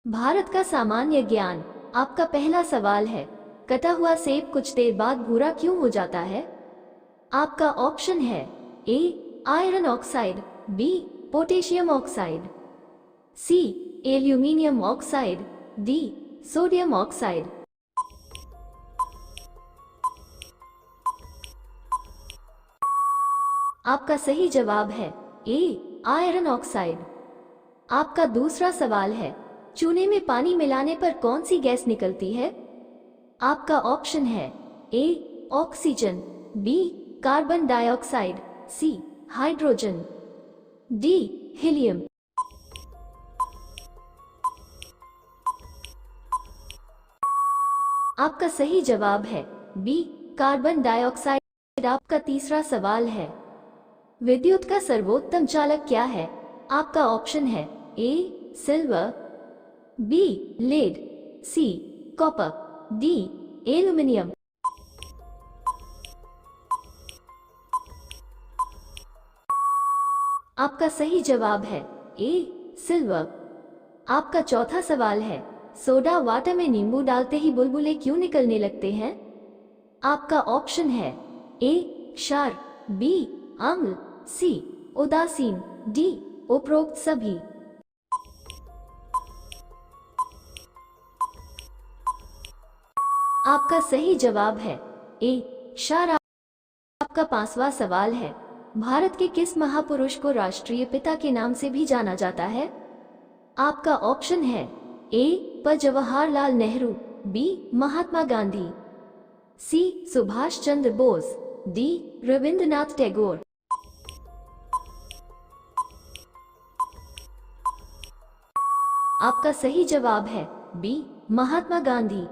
भारत का सामान्य ज्ञान। आपका पहला सवाल है, कटा हुआ सेब कुछ देर बाद भूरा क्यों हो जाता है? आपका ऑप्शन है A iron oxide, B potassium oxide, C aluminium oxide, D sodium oxide. आपका सही जवाब है ए आयरन ऑक्साइड। आपका दूसरा सवाल है, चूने में पानी मिलाने पर कौन सी गैस निकलती है? आपका ऑप्शन है A oxygen, B carbon dioxide, C hydrogen, D helium. आपका सही जवाब है बी कार्बन डाइऑक्साइड। आपका तीसरा सवाल है, विद्युत का सर्वोत्तम चालक क्या है? आपका ऑप्शन है A silver, B lead, C copper, D aluminium. आपका सही जवाब है ए सिल्वर। आपका चौथा सवाल है, सोडा वाटर में नींबू डालते ही बुलबुले क्यों निकलने लगते हैं? आपका ऑप्शन है ए क्षार, बी अम्ल, सी उदासीन, डी उपरोक्त सभी। आपका सही जवाब है ए क्षार। आपका पांचवा सवाल है, भारत के किस महापुरुष को राष्ट्रीय पिता के नाम से भी जाना जाता है? आपका ऑप्शन है ए जवाहरलाल नेहरू, बी महात्मा गांधी, सी सुभाष चंद्र बोस, डी रविंद्रनाथ टैगोर। आपका सही जवाब है बी महात्मा गांधी।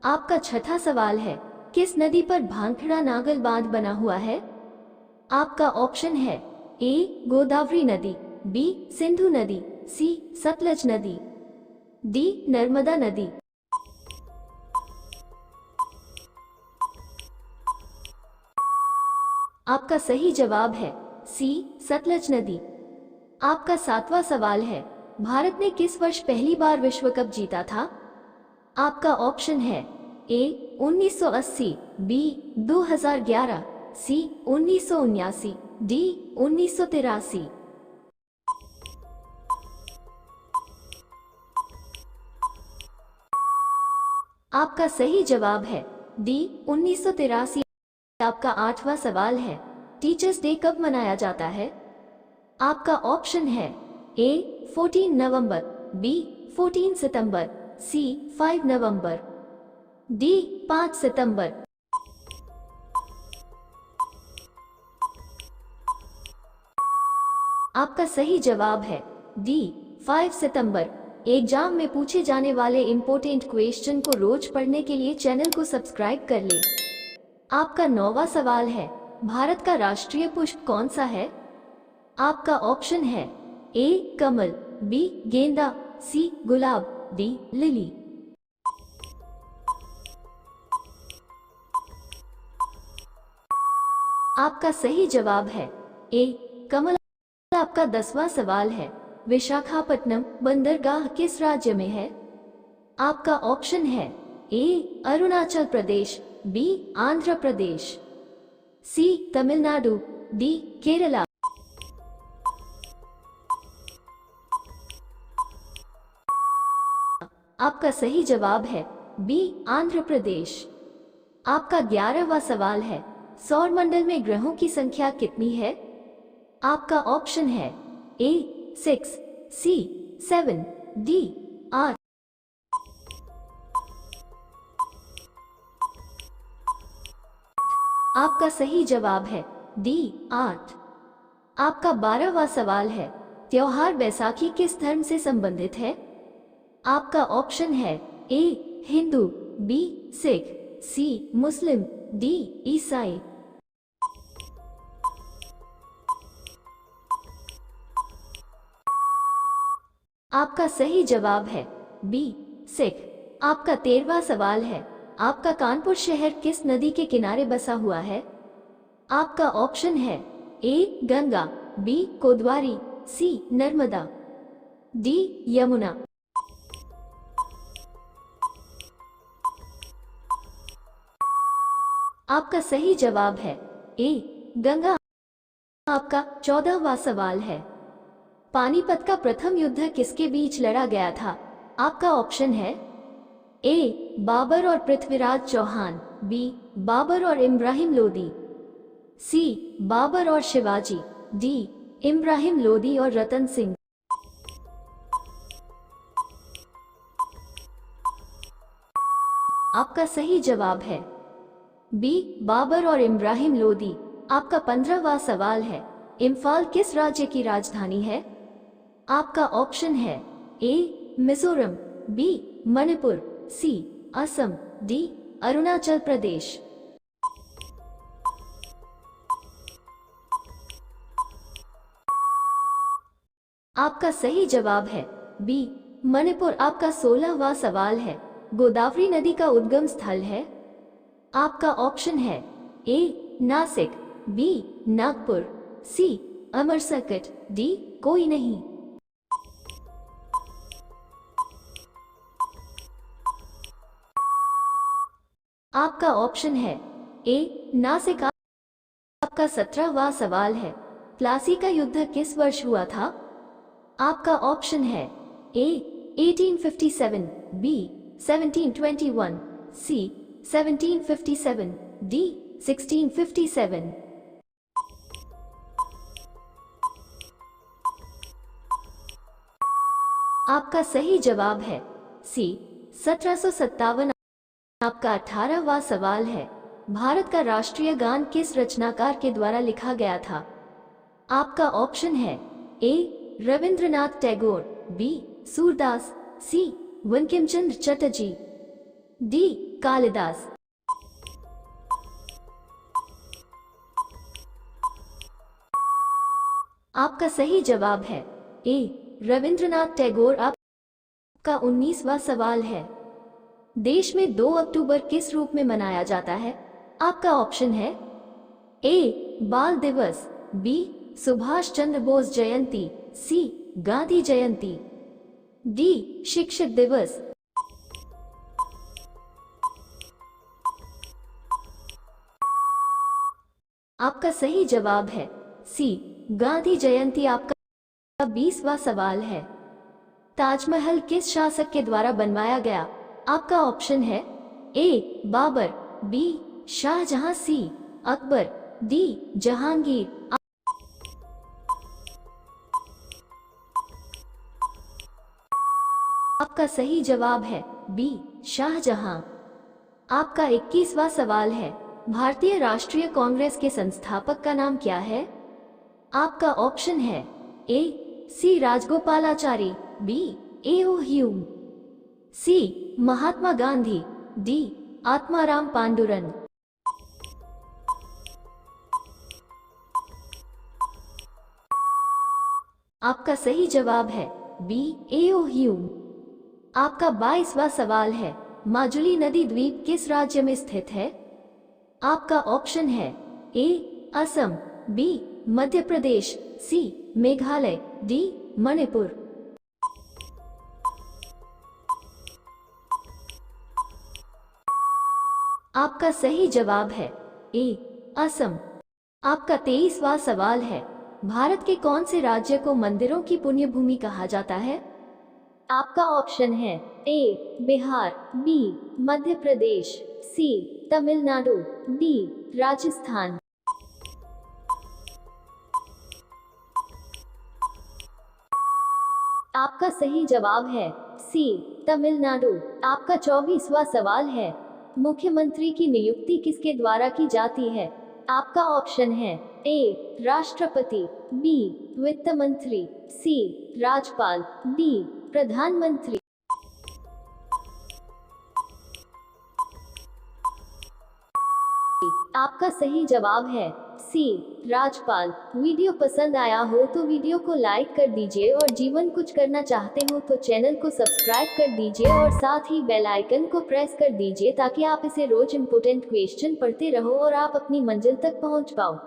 आपका छठा सवाल है, किस नदी पर भांखड़ा नागल बांध बना हुआ है? आपका ऑप्शन है ए गोदावरी नदी, बी सिंधु नदी, सी सतलज नदी, डी नर्मदा नदी। आपका सही जवाब है सी सतलज नदी। आपका सातवां सवाल है, भारत ने किस वर्ष पहली बार विश्व कप जीता था? आपका ऑप्शन है ए 1980, बी 2011, सी 1979, डी 1983। आपका सही जवाब है डी 1983। आपका आठवां सवाल है, टीचर्स डे कब मनाया जाता है? आपका ऑप्शन है ए 14 नवंबर, बी 14 सितंबर, सी 5 नवंबर, डी 5 सितंबर। आपका सही जवाब है डी 5 सितंबर। एग्जाम में पूछे जाने वाले इम्पोर्टेंट क्वेश्चन को रोज पढ़ने के लिए चैनल को सब्सक्राइब कर ले। आपका नौवां सवाल है, भारत का राष्ट्रीय पुष्प कौन सा है? आपका ऑप्शन है ए कमल, बी गेंदा, सी गुलाब, डी लिली। आपका सही जवाब है ए कमल। आपका 10वां सवाल है, विशाखापट्टनम बंदरगाह किस राज्य में है? आपका ऑप्शन है ए अरुणाचल प्रदेश, बी आंध्र प्रदेश, सी तमिलनाडु, डी केरला। आपका सही जवाब है बी आंध्र प्रदेश। आपका 11वां सवाल है, सौर मंडल में ग्रहों की संख्या कितनी है? आपका ऑप्शन है ए 6, सी 7, डी 8। आपका सही जवाब है डी 8। आपका 12वां सवाल है, त्योहार बैसाखी किस धर्म से संबंधित है? आपका ऑप्शन है ए हिंदू, बी सिख, सी मुस्लिम, डी ईसाई। आपका सही जवाब है बी सिख। आपका 13वां सवाल है, आपका कानपुर शहर किस नदी के किनारे बसा हुआ है? आपका ऑप्शन है ए गंगा, बी कोदवारी, सी नर्मदा, डी यमुना। आपका सही जवाब है ए गंगा। आपका 14वां सवाल है, पानीपत का प्रथम युद्ध किसके बीच लड़ा गया था? आपका ऑप्शन है ए बाबर और पृथ्वीराज चौहान, बी बाबर और इब्राहिम लोदी, सी बाबर और शिवाजी, डी इब्राहिम लोदी और रतन सिंह। आपका सही जवाब है बी बाबर और इब्राहिम लोदी। आपका 15वां सवाल है, इम्फाल किस राज्य की राजधानी है? आपका ऑप्शन है ए मिजोरम, बी मणिपुर, सी असम, डी अरुणाचल प्रदेश। आपका सही जवाब है बी मणिपुर। आपका 16वां सवाल है, गोदावरी नदी का उद्गम स्थल है? आपका ऑप्शन है ए नासिक, बी नागपुर, सी अमरसकट, डी कोई नहीं। आपका ऑप्शन है ए नासिक। आपका 17वां सवाल है, प्लासी का युद्ध किस वर्ष हुआ था? आपका ऑप्शन है ए 1857, बी 1721, सी 1757, डी 1657। आपका सही जवाब है सी 1757। आपका 18वां सवाल है, भारत का राष्ट्रीय गान किस रचनाकार के द्वारा लिखा गया था? आपका ऑप्शन है ए रविंद्रनाथ टैगोर, बी सूरदास, सी बंकिम चंद्र चटर्जी, डी कालिदास। आपका सही जवाब है ए रविंद्रनाथ टैगोर। आपका 19वां सवाल है, देश में 2 अक्टूबर किस रूप में मनाया जाता है? आपका ऑप्शन है ए बाल दिवस, बी सुभाष चंद्र बोस जयंती, सी गांधी जयंती, डी शिक्षक दिवस। आपका सही जवाब है सी गांधी जयंती। आपका 20वां सवाल है, ताजमहल किस शासक के द्वारा बनवाया गया? आपका ऑप्शन है ए बाबर, बी शाहजहां, सी अकबर, डी जहांगीर। आपका सही जवाब है बी शाहजहां। आपका 21वां सवाल है, भारतीय राष्ट्रीय कांग्रेस के संस्थापक का नाम क्या है? आपका ऑप्शन है ए सी राजगोपालाचारी, बी ए.ओ. ह्यूम, सी महात्मा गांधी, डी आत्माराम पांडुरंग। आपका सही जवाब है बी ए.ओ. ह्यूम। आपका 22वां सवाल है, माजुली नदी द्वीप किस राज्य में स्थित है? आपका ऑप्शन है ए असम, बी मध्य प्रदेश, सी मेघालय, डी मणिपुर। आपका सही जवाब है ए असम। आपका 23वां सवाल है, भारत के कौन से राज्य को मंदिरों की पुण्य भूमि कहा जाता है? आपका ऑप्शन है ए बिहार, बी मध्य प्रदेश, सी तमिलनाडु, डी राजस्थान। आपका सही जवाब है सी तमिलनाडु। आपका 24वां सवाल है, मुख्यमंत्री की नियुक्ति किसके द्वारा की जाती है? आपका ऑप्शन है ए राष्ट्रपति, बी वित्त मंत्री, सी राज्यपाल, डी प्रधानमंत्री। आपका सही जवाब है सी राज्यपाल। वीडियो पसंद आया हो तो वीडियो को लाइक कर दीजिए और जीवन कुछ करना चाहते हो तो चैनल को सब्सक्राइब कर दीजिए और साथ ही बेल आइकन को प्रेस कर दीजिए ताकि आप इसे रोज इम्पोर्टेंट क्वेश्चन पढ़ते रहो और आप अपनी मंजिल तक पहुंच पाओ।